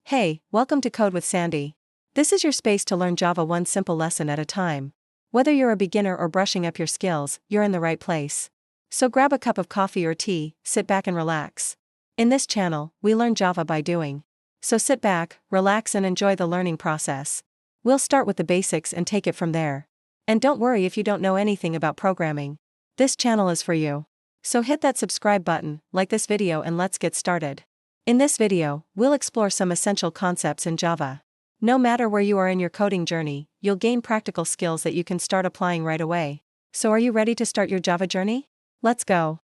Hey, welcome to Code with Sandy. This is your space to learn Java one simple lesson at a time. Whether you're a beginner or brushing up your skills, you're in the right place. So grab a cup of coffee or tea, sit back and relax. In this channel, we learn Java by doing. So sit back, relax and enjoy the learning process. We'll start with the basics and take it from there. And don't worry if you don't know anything about programming. This channel is for you. So hit that subscribe button, like this video and let's get started. In this video, we'll explore some essential concepts in Java. No matter where you are in your coding journey, you'll gain practical skills that you can start applying right away. So are you ready to start your Java journey? Let's go.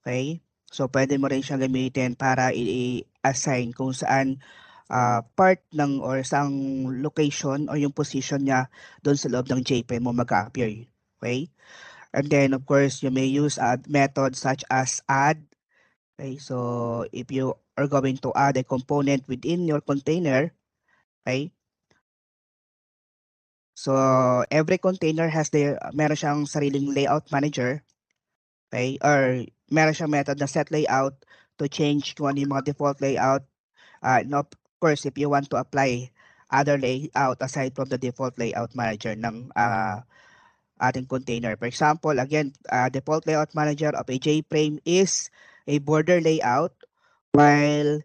Okay? So, pwede mo rin siyang gamitin para i-assign kung saan part ng or saang location o yung position niya doon sa loob ng JPay mo mag-appear. Okay? And then, of course, you may use methods such as add. Okay? So, if you are going to add a component within your container, okay? So, every container has meron siyang sariling layout manager. Okay? Or meron siyang method na set layout to change kung ano yung mga default layout. And of course, if you want to apply other layout aside from the default layout manager ng ating container. For example, again, default layout manager of a JFrame is a border layout, while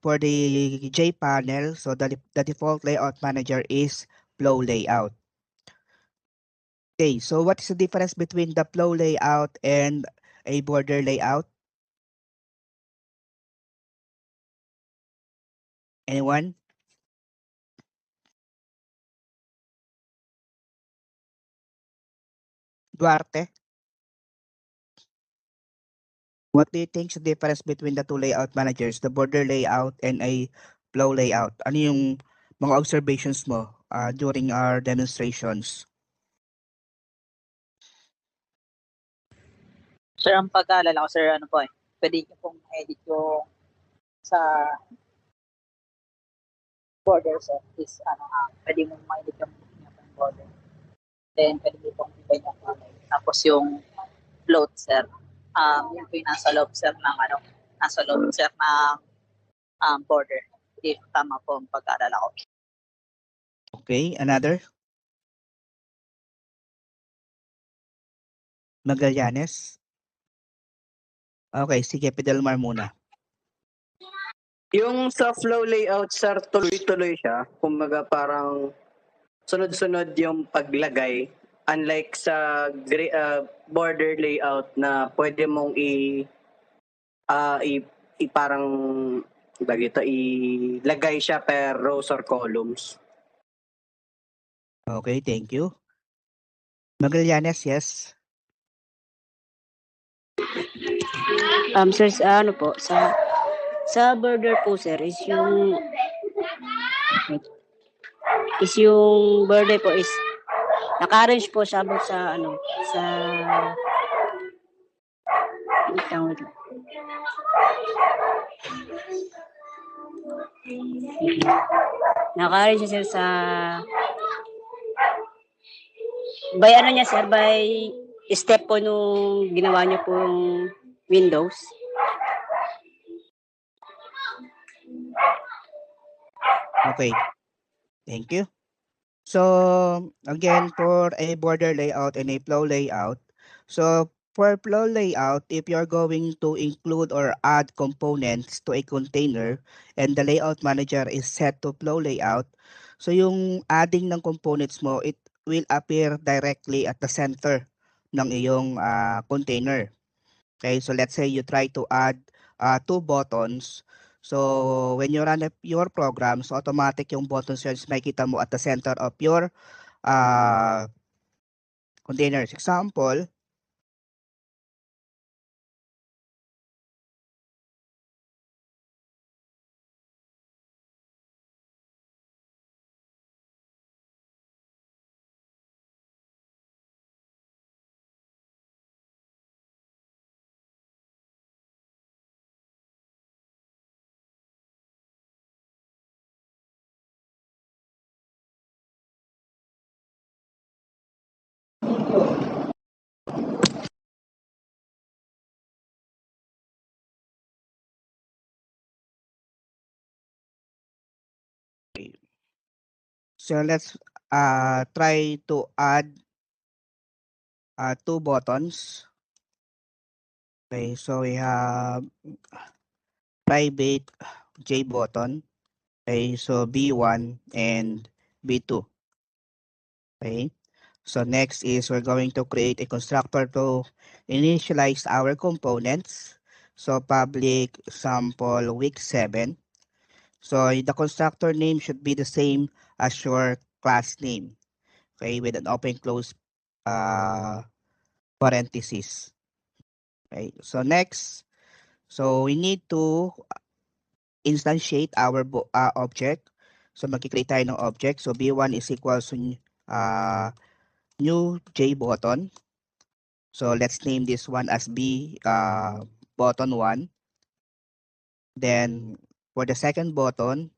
for the JPanel, so the default layout manager is flow layout. Okay, so what is the difference between the flow layout and a border layout? Anyone? Duarte? What do you think is the difference between the two layout managers, the border layout and a flow layout? Ano yung mga observations mo during our demonstrations? Sir, ang pag-aalala ko, sir, pwede niyo pong edit yung sa border, sir, is, pwede mo ma-edit yung border. Then, pwede mo pong ibay yung kulay. Tapos yung float, sir, yun po yung nasa loob, sir, ng border. Hindi tama po ang pag-aalala ko. Okay, another? Magallanes? Okay, sige, Fidelmar muna. Yung sa flow layout, sir, tuloy-tuloy siya. Kumbaga parang sunod-sunod yung paglagay. Unlike sa border layout na pwede mong parang ilagay siya per rows or columns. Okay, thank you. Magallanes, yes. Sir, sa border po, sir, is yung border po is naka-arrange po siya sa naka-arrange siya, sir, sa by step po nung ginawa niyo pong Windows. Okay, thank you. So, again, for a border layout and a flow layout, so for flow layout, if you're going to include or add components to a container and the layout manager is set to flow layout, so yung adding ng components mo, it will appear directly at the center ng iyong container. Okay, so let's say you try to add 2 buttons. So when you run your program, so automatic yung buttons yun makikita mo at the center of your containers. Example, So let's try to add 2 buttons. Okay, so we have private J button. Okay, so B1 and B2. Okay, so next is we're going to create a constructor to initialize our components. So public sample week 7. So the constructor name should be the same as your class name. Okay, with an open close parenthesis. Okay, so next, so we need to instantiate our object. So magkikreate tayo ng object. So B1 is equals to new J button. So let's name this one as B button 1. Then for the second button,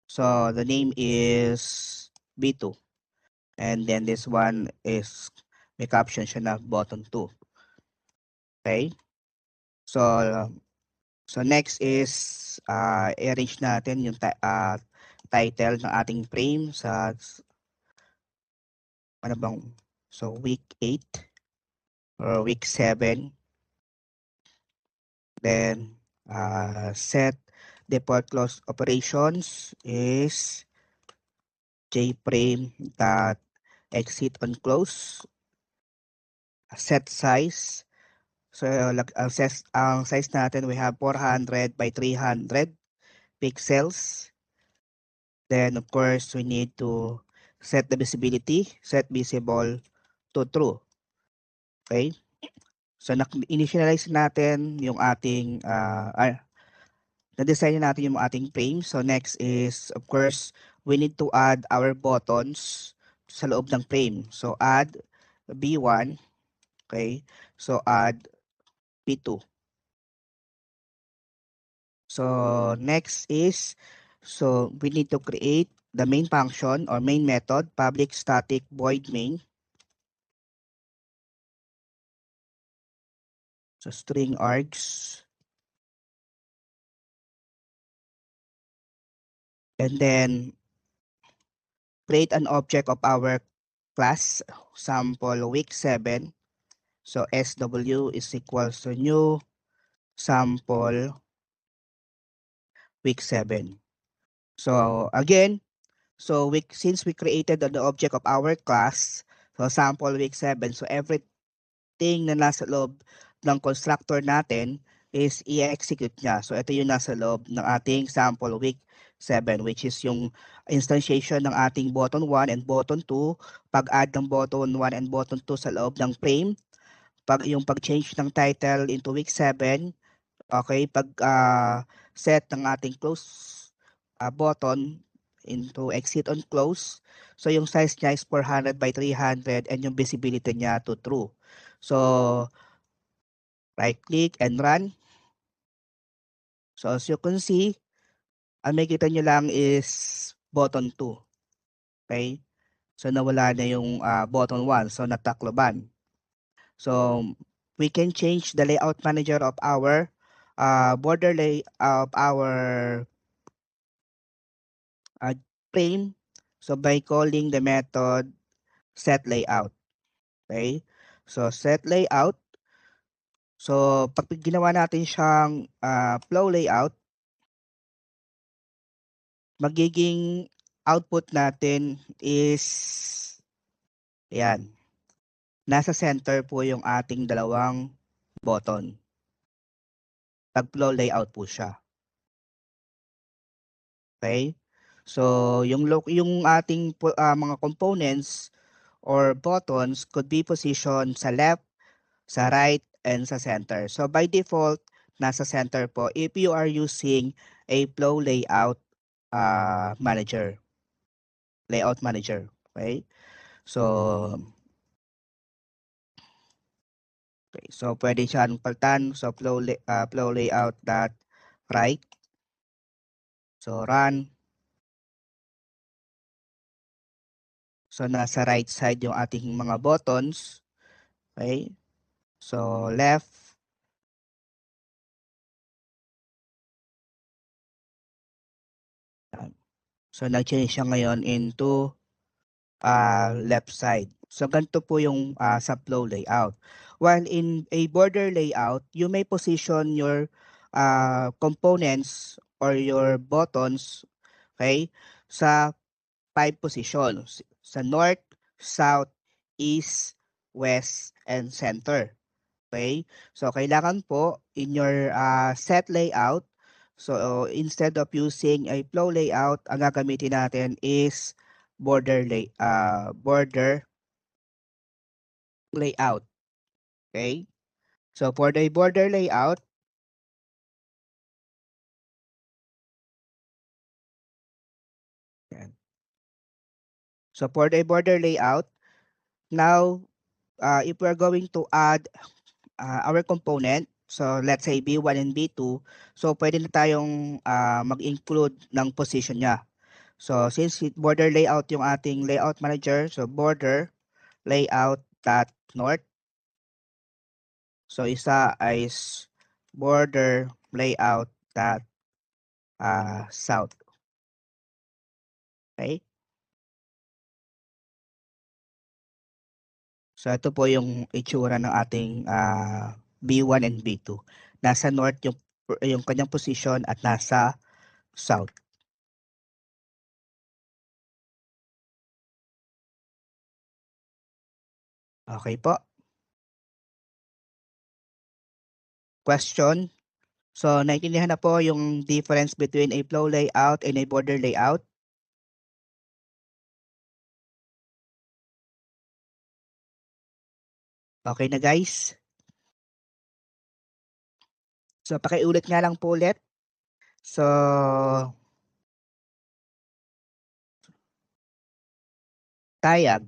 so the name is B2. And then this one is may caption siya na button 2. Okay? So next is arrange natin yung title ng ating frame sa ano bang so week 8 or week 7. Then set default close operations is jframe dot exit on close. Set size, so ang size natin we have 400 by 300 pixels. Then of course we need to set the visibility, set visible to true. Okay, so initialize natin yung ating na-design natin yung ating frame. So next is of course we need to add our buttons sa loob ng frame. So add B1. Okay, so add B2. So next is, so we need to create the main function or main method, public static void main. So string args. And then create an object of our class sample week 7. So SW is equals to new sample week 7. So again, so since we created the object of our class, so sample week 7, so everything na nasa loob ng constructor natin is i-execute niya. So ito yung nasa loob ng ating sample week 7, which is yung instantiation ng ating button 1 and button 2, pag-add ng button 1 and button 2 sa loob ng frame, yung pag-change ng title into week 7, okay, pag set ng ating close button into exit on close. So yung size niya is 400 by 300 and yung visibility niya to true. So right click and run. So as you can see, ang makikita nyo lang is button 2. Okay? So nawala na yung button 1. So natakloban. So we can change the layout manager of our border of our frame. So by calling the method set layout. Okay? So set layout. So pag ginawa natin siyang flow layout, magiging output natin is yan. Nasa center po yung ating dalawang button. Pag flow layout po siya. Okay? So yung ating mga components or buttons could be positioned sa left, sa right, and sa center. So by default, nasa center po if you are using a flow layout manager. Layout manager. Okay? So pwede siyang palitan. So flow layout dot right. So run. So nasa right side yung ating mga buttons. Okay? So left. So nag-change siya ngayon into left side. So ganito po yung sa flow layout. While in a border layout, you may position your components or your buttons, okay, sa 5 positions. Sa north, south, east, west, and center. Okay? So kailangan po in your set layout, so instead of using a flow layout, ang gagamitin natin is border layout. Okay? So for the border layout, yan. So for the border layout, now if we're going to add our component, so let's say B1 and B2, so pwede na tayong mag-include ng position niya. So since border layout yung ating layout manager, so border layout dot north. So isa is border layout dot south. Okay? So ito po yung itsura ng ating B1 and B2. Nasa north yung kanyang position at nasa south. Okay po. Question? So naiintindihan na po yung difference between a flow layout and a border layout? Okay na guys? So pakiulit nga lang po ulit. So Tayag,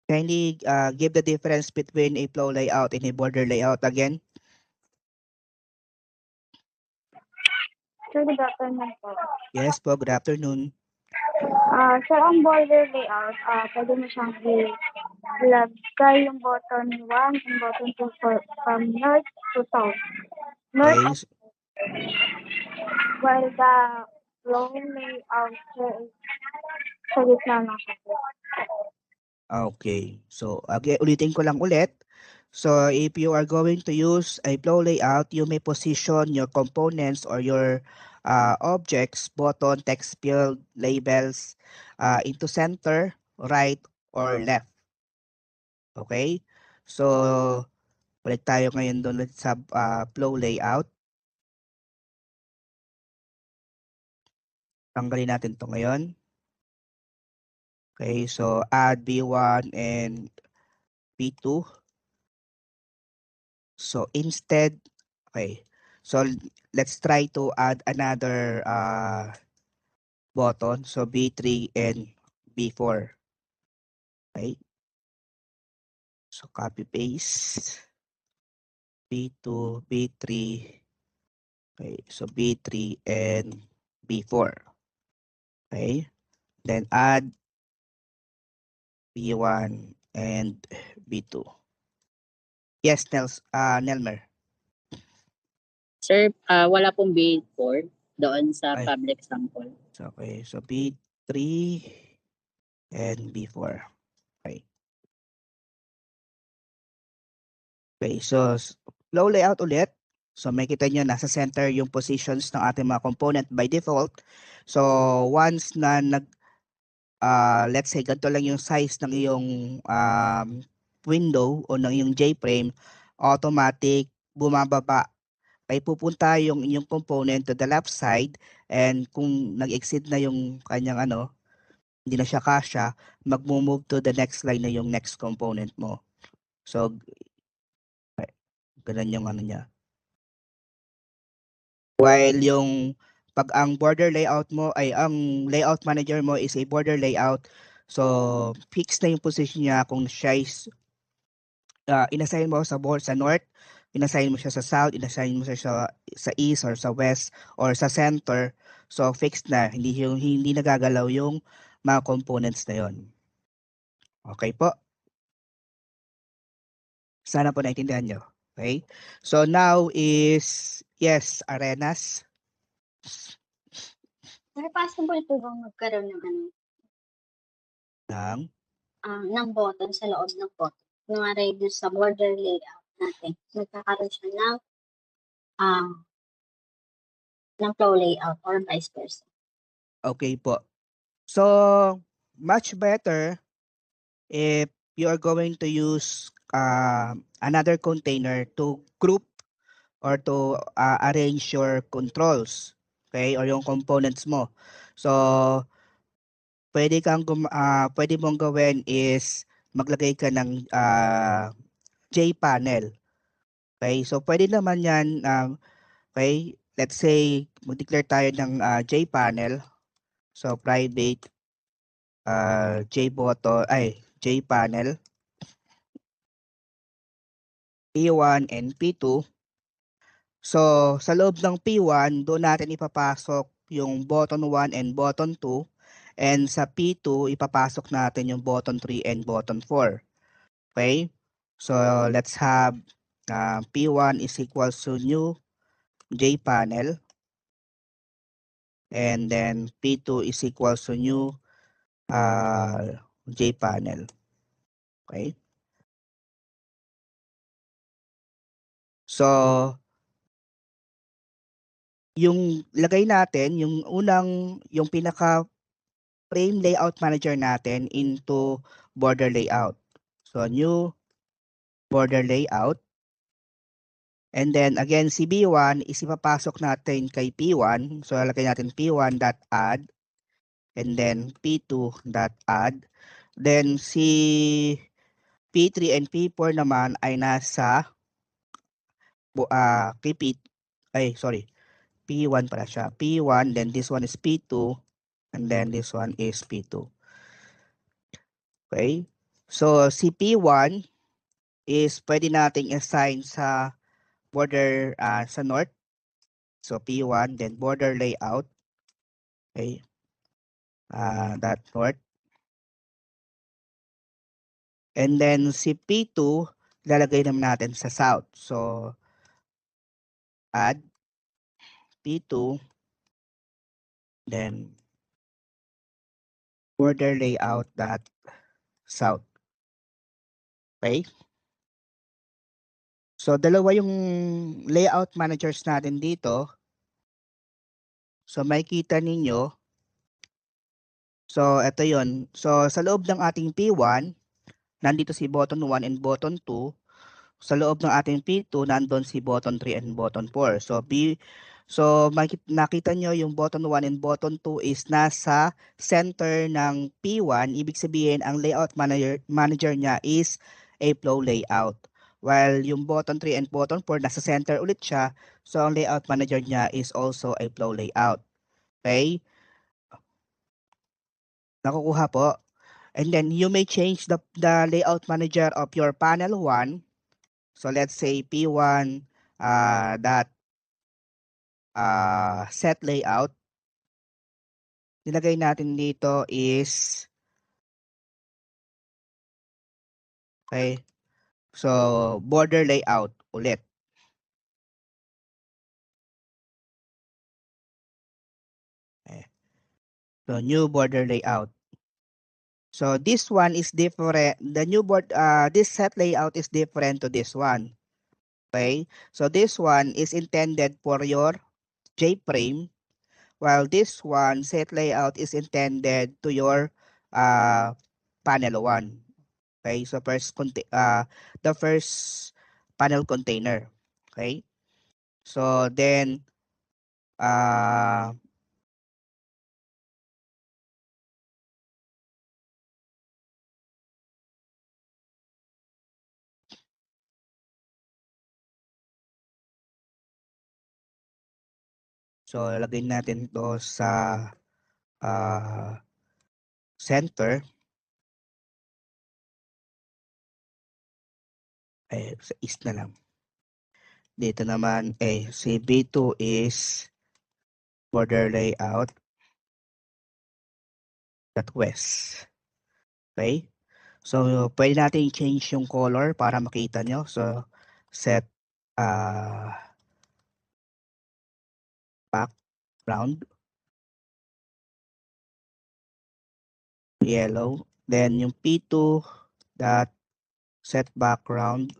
kindly give the difference between a flow layout and a border layout again. Sir, good afternoon po. Yes po, good afternoon. Sir, ang border layout, pwede mo siyang ilagay yung button 1 and button 2 from north to south. North Okay. at while the flow layout sir, is sa gitna ng siya. Okay. So again, ulitin ko lang ulit. So if you are going to use a flow layout, you may position your components or your objects, button, text field, labels into center, right, or left. Okay? So balik tayo ngayon doon sa flow layout. Tanggalin natin to ngayon. Okay, so add B1 and B2. So instead, okay, so let's try to add another button. So B3 and B4. Okay. So copy paste. B2, B3. Okay, so B3 and B4. Okay. Then add B1 and B2. Yes, Nelmer. Sir, wala pong B4 doon sa Ay. public sample. Okay, so B3 and B4. Okay. Okay, so flow layout ulit. So makikita nyo nasa center yung positions ng ating mga component by default. So once na let's say ganito lang yung size ng iyong window o ng iyong J-frame, automatic bumababa. Kaya pupunta yung inyong component to the left side, and kung nag-exceed na yung kanyang hindi na siya kasya, mag-move to the next line na yung next component mo. So ganun yung niya. While yung pag ang border layout mo ay ang layout manager mo is a border layout, so fix na yung position niya kung siya is inassign mo sa north, inassign mo siya sa south, inassign mo siya sa east or sa west or sa center. So fixed na, hindi nagagalaw yung mga components na yon. Okay po? Sana po naintindihan nyo. Okay? So now is, yes, Arenas. Sir, possible po bang magkaroon ng button sa loob ng photo? Kunwari doon sa border layout natin, magkakaroon siya ng flow layout or vice versa. Okay po. So, much better if you are going to use another container to group or to arrange your controls, okay, or yung components mo. So, pwede mong gawin is maglagay ka ng J-panel. Okay, so pwede naman yan, okay, let's say, mag-declare tayo ng J-panel. So, private J-panel, P1 and P2. So, sa loob ng P1, doon natin ipapasok yung button 1 and button 2. And sa P2, ipapasok natin yung button 3 and button 4. Okay? So, let's have P1 is equals to new J-panel. And then P2 is equals to new J-panel. Okay? So, yung lagay natin, yung pinaka frame layout manager natin into border layout. So, new border layout. And then, again, si B1 is ipapasok natin kay P1. So, lagay natin P1.add. And then, P2.add. Then, si P3 and P4 naman ay nasa P1 pala siya. P1, then this one is P2, and then this one is P2. Okay? So, si P1 is pwede nating assign sa border sa north. So, P1, then border layout. Okay? That north. And then si P2, lalagay naman natin sa south. So, add P2, then border layout that south. Okay? So, dalawa yung layout managers natin dito. So, makikita ninyo. So, ito yun. So, sa loob ng ating P1, nandito si button 1 and button 2. Sa loob ng ating P2, nandun si button 3 and button 4. So, nakita nyo yung button 1 and button 2 is nasa center ng P1. Ibig sabihin, ang layout manager niya is a flow layout. While yung button 3 and button 4, nasa center ulit siya. So, ang layout manager niya is also a flow layout. Okay? Nakukuha po. And then, you may change the layout manager of your panel 1. So, let's say P1 set layout. Nilagay natin dito is okay. So, border layout ulit. Okay. So, new border layout. So, this one is different. The new this set layout is different to this one. Okay. So, this one is intended for your J-frame, while this one set layout is intended to your panel 1. Okay, so the first panel container. Okay, so then so lagay natin to sa center. Sa east na lang. Dito naman, si B2 is border layout at west. Okay? So, pwede natin change yung color para makita nyo. So, set background. yellow. Then yung P2 dot set background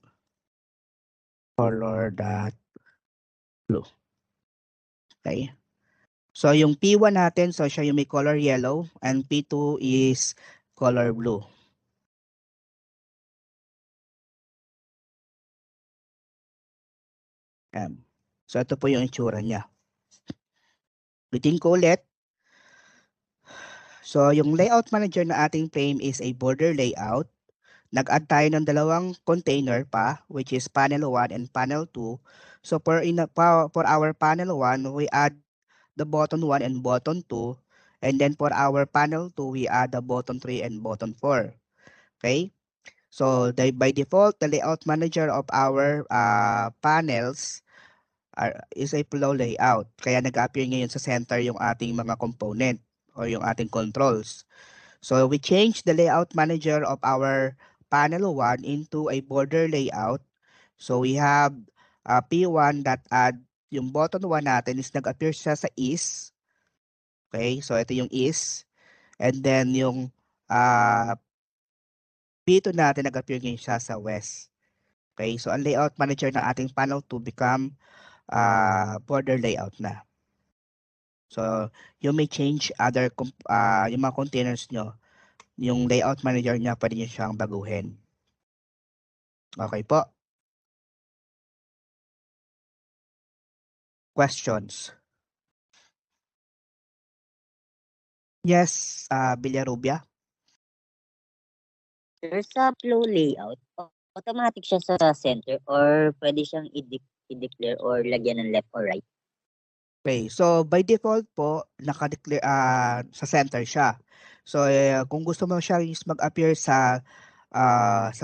color dot blue. Okay. So yung P1 natin, so siya yung may color yellow and P2 is color blue. So ito po yung itsura niya. Ulitin ko ulit. So yung layout manager na ating frame is a border layout. Nag-add tayo ng dalawang container pa, which is panel 1 and panel 2. So for our panel 1, we add the button 1 and button 2. And then for our panel 2, we add the button 3 and button 4. Okay? So by default, the layout manager of our panels is a flow layout. Kaya nag-appear ngayon sa center yung ating mga component or yung ating controls. So we change the layout manager of our panel 1 into a border layout. So we have P1 that add yung button 1 natin is nag-appear siya sa east. Okay, so ito yung east. And then yung P2 natin nag-appear ngayon siya sa west. Okay, so ang layout manager ng ating panel 2 become border layout na. So you may change other yung mga containers nyo. Yung layout manager niya, pwede nyo siyang baguhin. Okay po. Questions? Yes, Villarubia. Sir, sa flow layout, automatic siya sa center or pwede siyang i-declare or lagyan ng left or right? Okay, so by default po, naka-declare sa center siya. So kung gusto mo siya is mag-appear sa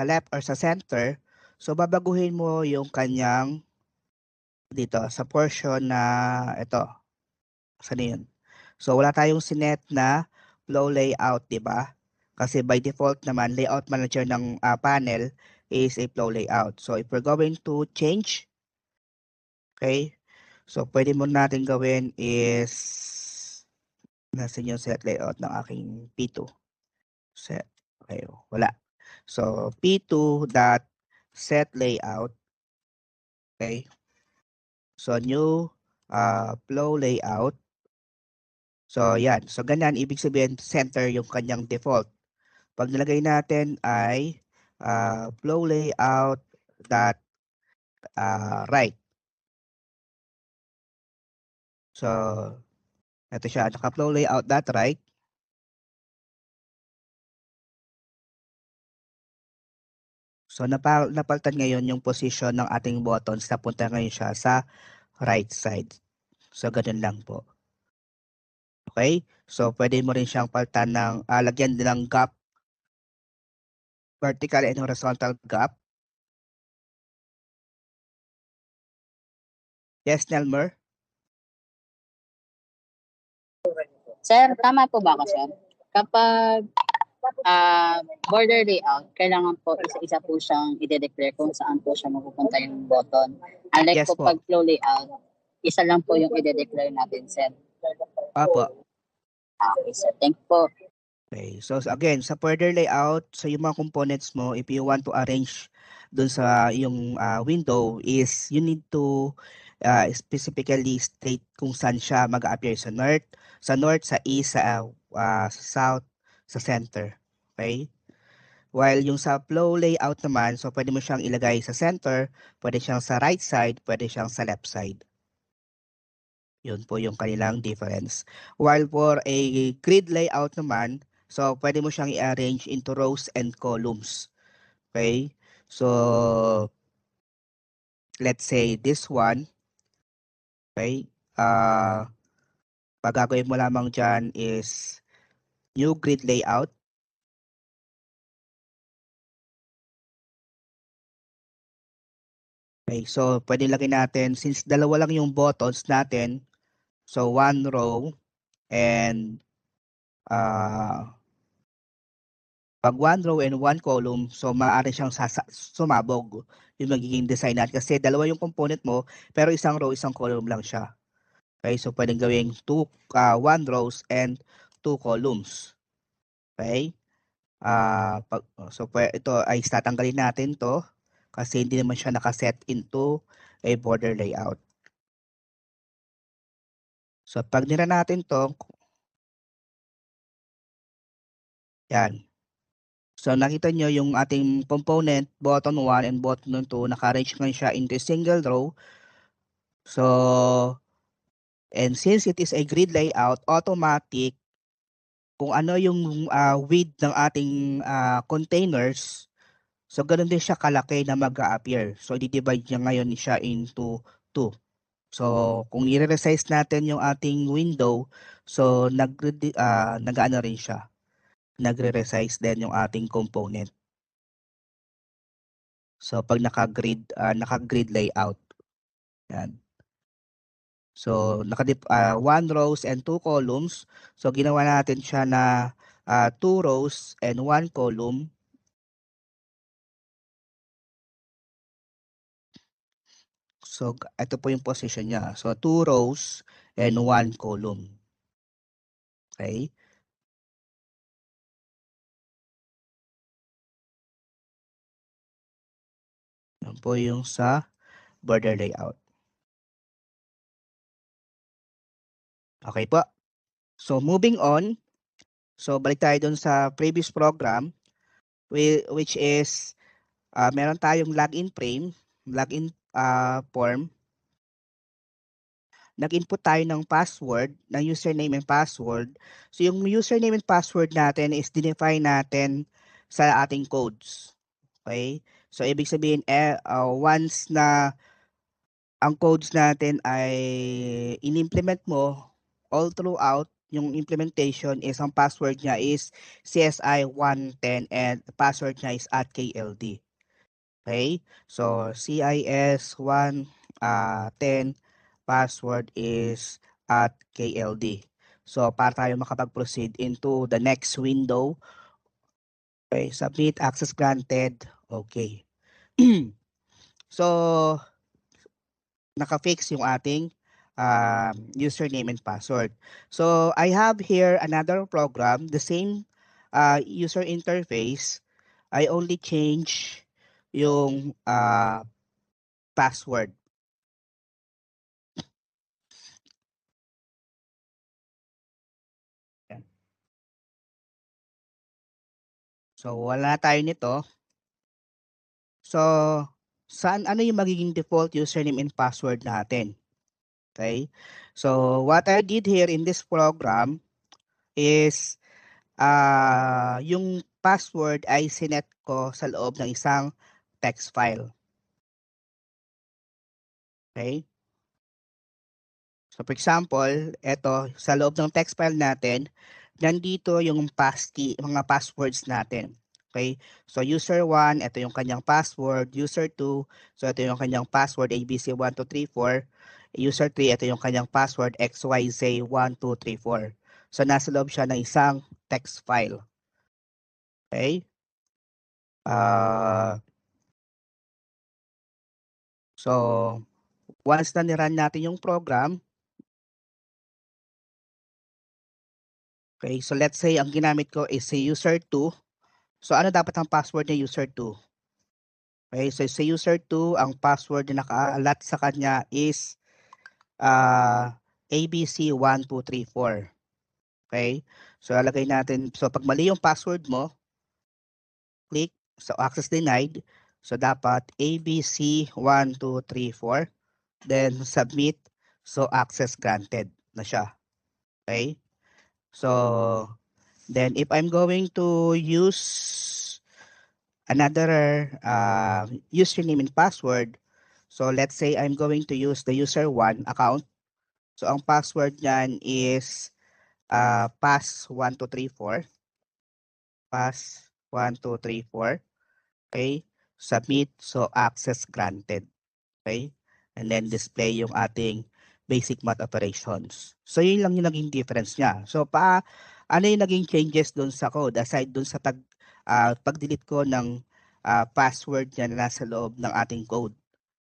left or sa center, so babaguhin mo yung kanyang dito sa portion na ito. Saan yun? So wala tayong sinet na flow layout, di ba? Kasi by default naman, layout manager ng panel is a flow layout. So if we're going to change, okay, so pwede mo natin gawin is, nasan yung set layout ng aking P2? Set, okay, wala. So P2 dot set layout, okay, so new flow layout. So yan, so ganyan, ibig sabihin center yung kanyang default. Pag nilagay natin ay flow layout dot right. So ito siya, naka-flow layout dot right. So napalitan ngayon yung position ng ating buttons, napunta ngayon siya sa right side. So ganun lang po. Okay? So pwede mo rin siyang palitan ng lagyan din ng gap, vertical and horizontal gap. Yes, Nelmer? Sir, tama po ba ako, sir? Kapag border layout, kailangan po isa-isa po siyang i-declare kung saan po siya mapupunta yung button. Unlike Yes po po. pag flow layout, isa lang po yung i-declare natin, sir. Apo. Okay, sir. Thank you po. Okay, so again, sa border layout, so yung mga components mo, if you want to arrange dun sa yung window is you need to specifically state kung saan siya mag-appear sa north, sa east, sa south, sa center. Okay? While yung sa flow layout naman, so pwede mo siyang ilagay sa center, pwede siyang sa right side, pwede siyang sa left side. Yun po yung kanilang difference. While for a grid layout naman, so pwede mo siyang i-arrange into rows and columns. Okay? So let's say this one. Okay? Pag gagawin mo lamang dyan is new grid layout. Okay, so pwede lagay natin, since dalawa lang yung buttons natin, so one row and pag one row and one column, so maaari siyang sumabog yung magiging design natin. Kasi dalawa yung component mo, pero isang row, isang column lang siya. Okay, so pwedeng gawing one rows and two columns. Okay? Ito ay tatanggalin natin to kasi hindi naman siya nakaset into a border layout. So pag nira natin to, yan. So nakita nyo yung ating component, button 1 and button 2, naka-arrange nga siya into single row. So, and since it is a grid layout, automatic, kung ano yung width ng ating containers, so ganun din siya kalaki na mag-a-appear. So i-divide niya ngayon siya into 2. So kung i-resize natin yung ating window, so nag-ano rin siya, nagre-resize din yung ating component. So pag naka-grid layout. Yan. So 1 rows and 2 columns. So ginawa natin siya na 2 rows and 1 column. So ito po yung position niya. So 2 rows and 1 column. Okay? Yan po yung sa border layout. Okay po. So moving on. So balik tayo dun sa previous program which is meron tayong login form. Nag-input tayo ng password, ng username and password. So yung username and password natin is dinefine natin sa ating codes. Okay? So ibig sabihin once na ang codes natin ay in-implement mo, all throughout yung implementation is ang password niya is CSI110 and the password niya is @KLD. Okay? So CIS110 password is @KLD. So para tayo makapag-proceed into the next window, okay, submit, access granted, okay. So naka-fix yung ating username and password. So I have here another program, the same user interface. I only change yung password. So wala tayo nito. So ano yung magiging default username and password natin? Okay? So what I did here in this program is yung password ay sinet ko sa loob ng isang text file. Okay? So for example, ito sa loob ng text file natin, nandito yung passkey, mga passwords natin. Okay? So user 1, ito yung kanyang password, user 2, so ito yung kanyang password ABC1234, user 3, ito yung kanyang password XYZ1234. So nasa loob siya ng isang text file. Okay? So once na nirun natin yung program, okay, so let's say ang ginamit ko is si user 2. So ano dapat ang password ni user 2? Okay, so si user 2, ang password na nakaalat sa kanya is ABC1234. Okay? So lalagay natin, so pag mali yung password mo, click, so access denied. So dapat ABC1234, then submit, so access granted na siya. Okay? So then if I'm going to use another username and password, so let's say I'm going to use the user 1 account. So ang password niyan is pass1234. Pass1234. Okay? Submit, so access granted. Okay? And then display yung ating basic math operations. So yun lang yung naging difference niya. So ano yung naging changes doon sa code aside doon sa pag-delete ko ng password niya na nasa loob ng ating code.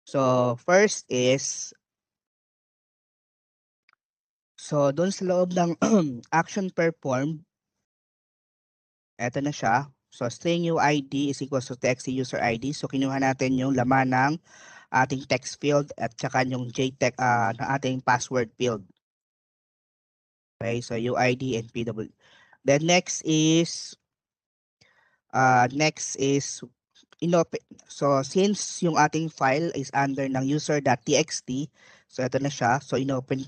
So first is, so doon sa loob ng action performed, Eto na siya. So, string UID is equals to text user ID. So, kinuha natin yung laman ng ating text field at saka yung JTEX ng ating password field. Okay, so UID and PW. Then next is inopen. So, since yung ating file is under ng user.txt, so ito na siya. So, inopen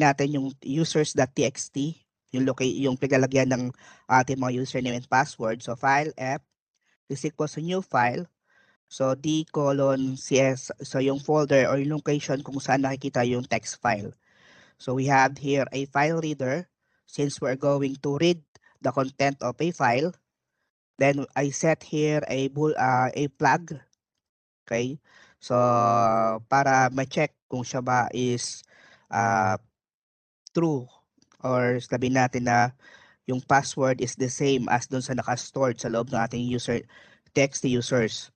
natin yung users.txt, yung paglalagyan ng ating mga username and password. So, file F is equals to new file. So, D:CS, so yung folder or yung location kung saan nakikita yung text file. So, we have here a file reader. Since we're going to read the content of a file, then I set here a flag. Okay? So, para ma-check kung siya ba is true, or sabihin natin na yung password is the same as dun sa naka-stored sa loob ng ating text users.